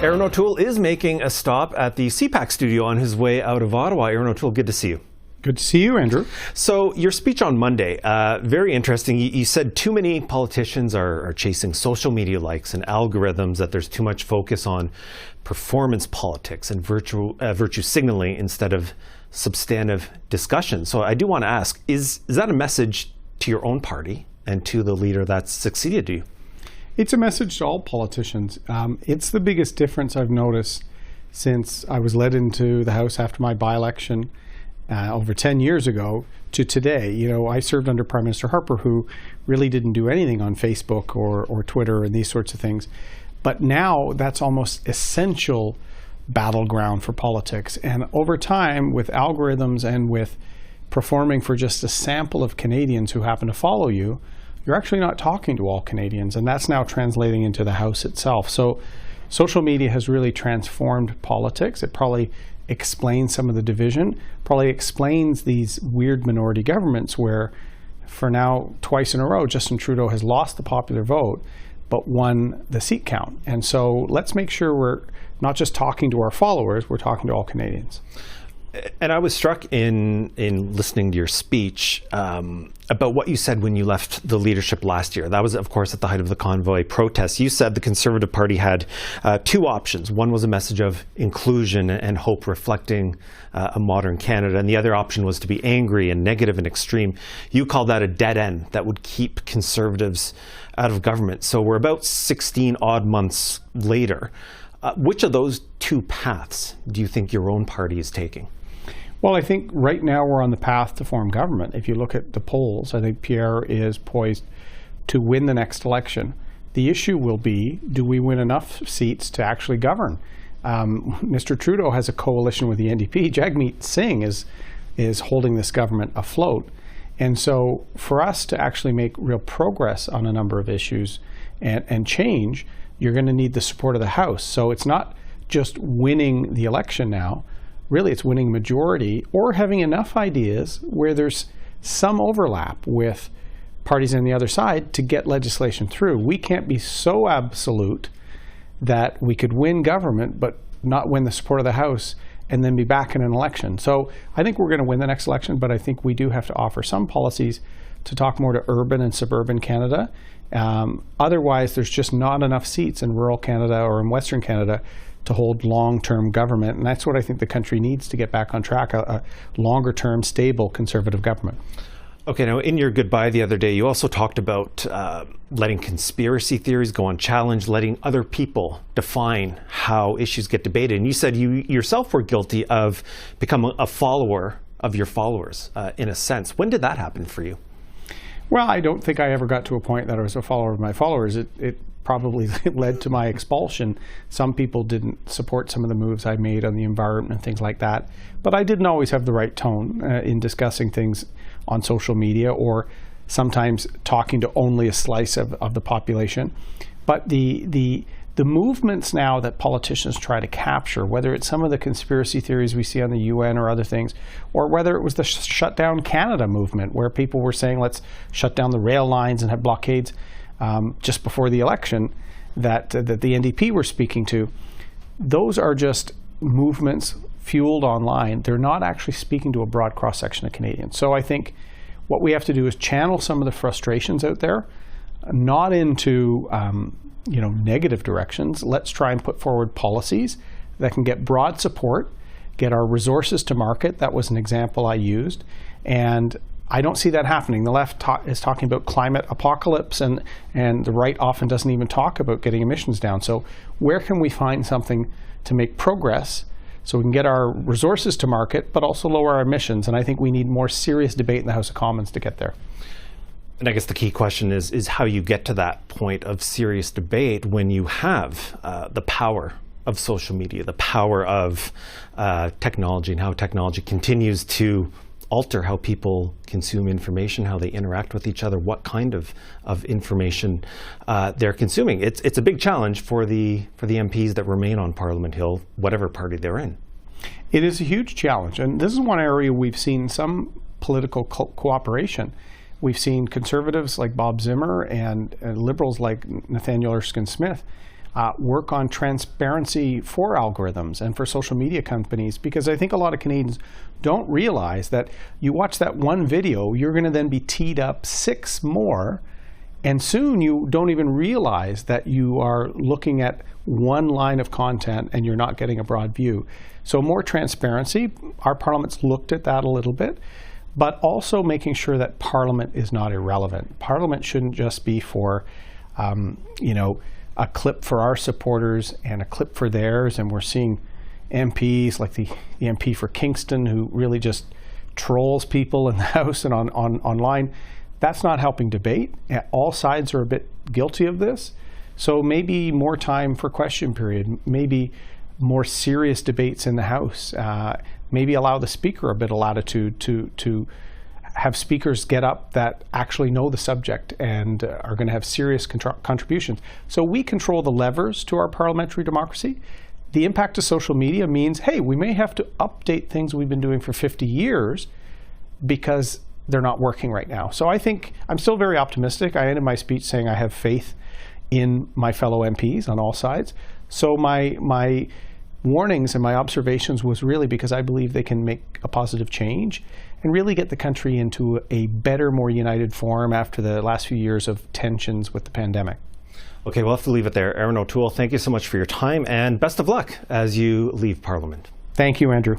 Erin O'Toole is making a stop at the CPAC studio on his way out of Ottawa. Erin O'Toole, good to see you. Good to see you, Andrew. So your speech on Monday, very interesting. You said too many politicians are chasing social media likes and algorithms, that there's too much focus on performance politics and virtue signaling instead of substantive discussion. So I do want to ask, is that a message to your own party and to the leader that's succeeded you? It's a message to all politicians. It's the biggest difference I've noticed since I was led into the House after my by-election over 10 years ago to today. You know, I served under Prime Minister Harper, who really didn't do anything on Facebook or Twitter and these sorts of things. But now that's almost essential battleground for politics. And over time, with algorithms and with performing for just a sample of Canadians who happen to follow you, you're actually not talking to all Canadians, and that's now translating into the House itself. So social media has really transformed politics. It probably explains some of the division, probably explains these weird minority governments where, for now, twice in a row, Justin Trudeau has lost the popular vote, but won the seat count. And so let's make sure we're not just talking to our followers, we're talking to all Canadians. And I was struck in listening to your speech about what you said when you left the leadership last year. That was, of course, at the height of the convoy protests. You said the Conservative Party had two options. One was a message of inclusion and hope, reflecting a modern Canada, and the other option was to be angry and negative and extreme. You called that a dead end that would keep Conservatives out of government. So we're about 16 odd months later. Which of those two paths do you think your own party is taking? Well, I think right now we're on the path to form government. If you look at the polls, I think Pierre is poised to win the next election. The issue will be, do we win enough seats to actually govern? Mr. Trudeau has a coalition with the NDP. Jagmeet Singh is holding this government afloat. And so for us to actually make real progress on a number of issues and change, you're going to need the support of the House. So it's not just winning the election now. Really, it's winning majority or having enough ideas where there's some overlap with parties on the other side to get legislation through. We can't be so absolute that we could win government but not win the support of the House and then be back in an election. So I think we're going to win the next election, but I think we do have to offer some policies to talk more to urban and suburban Canada. Otherwise, there's just not enough seats in rural Canada or in Western Canada to hold long-term government, and that's what I think the country needs to get back on track, a longer-term, stable Conservative government. Okay, now in your goodbye the other day, you also talked about letting conspiracy theories go unchallenged, letting other people define how issues get debated, and you said you yourself were guilty of becoming a follower of your followers, in a sense. When did that happen for you? Well, I don't think I ever got to a point that I was a follower of my followers. It probably led to my expulsion. Some people didn't support some of the moves I made on the environment and things like that. But I didn't always have the right tone in discussing things on social media, or sometimes talking to only a slice of the population. But the movements now that politicians try to capture, whether it's some of the conspiracy theories we see on the UN or other things, or whether it was the Shut Down Canada movement, where people were saying, let's shut down the rail lines and have blockades just before the election that the NDP were speaking to, those are just movements fueled online. They're not actually speaking to a broad cross-section of Canadians. So I think what we have to do is channel some of the frustrations out there, not into negative directions. Let's try and put forward policies that can get broad support, get our resources to market. That was an example I used. And I don't see that happening. The left is talking about climate apocalypse, and the right often doesn't even talk about getting emissions down. So where can we find something to make progress so we can get our resources to market, but also lower our emissions? And I think we need more serious debate in the House of Commons to get there. And I guess the key question is how you get to that point of serious debate when you have the power of social media, the power of technology, and how technology continues to alter how people consume information, how they interact with each other, what kind of information they're consuming. It's a big challenge for the MPs that remain on Parliament Hill, whatever party they're in. It is a huge challenge, and this is one area we've seen some political cooperation. We've seen Conservatives like Bob Zimmer and Liberals like Nathaniel Erskine Smith work on transparency for algorithms and for social media companies, because I think a lot of Canadians don't realize that you watch that one video, you're going to then be teed up 6 more, and soon you don't even realize that you are looking at one line of content and you're not getting a broad view. So more transparency. Our Parliament's looked at that a little bit, but also making sure that Parliament is not irrelevant. Parliament shouldn't just be for, a clip for our supporters and a clip for theirs. And we're seeing MPs like the MP for Kingston, who really just trolls people in the House and online. That's not helping debate. All sides are a bit guilty of this. So maybe more time for question period, maybe more serious debates in the House, maybe allow the Speaker a bit of latitude to have speakers get up that actually know the subject and are going to have serious contributions. So we control the levers to our parliamentary democracy. The impact of social media means, hey, we may have to update things we've been doing for 50 years because they're not working right now. So I think I'm still very optimistic. I ended my speech saying I have faith in my fellow MPs on all sides. So my warnings and my observations was really because I believe they can make a positive change and really get the country into a better, more united form after the last few years of tensions with the pandemic. Okay, we'll have to leave it there. Erin O'Toole, thank you so much for your time, and best of luck as you leave Parliament. Thank you, Andrew.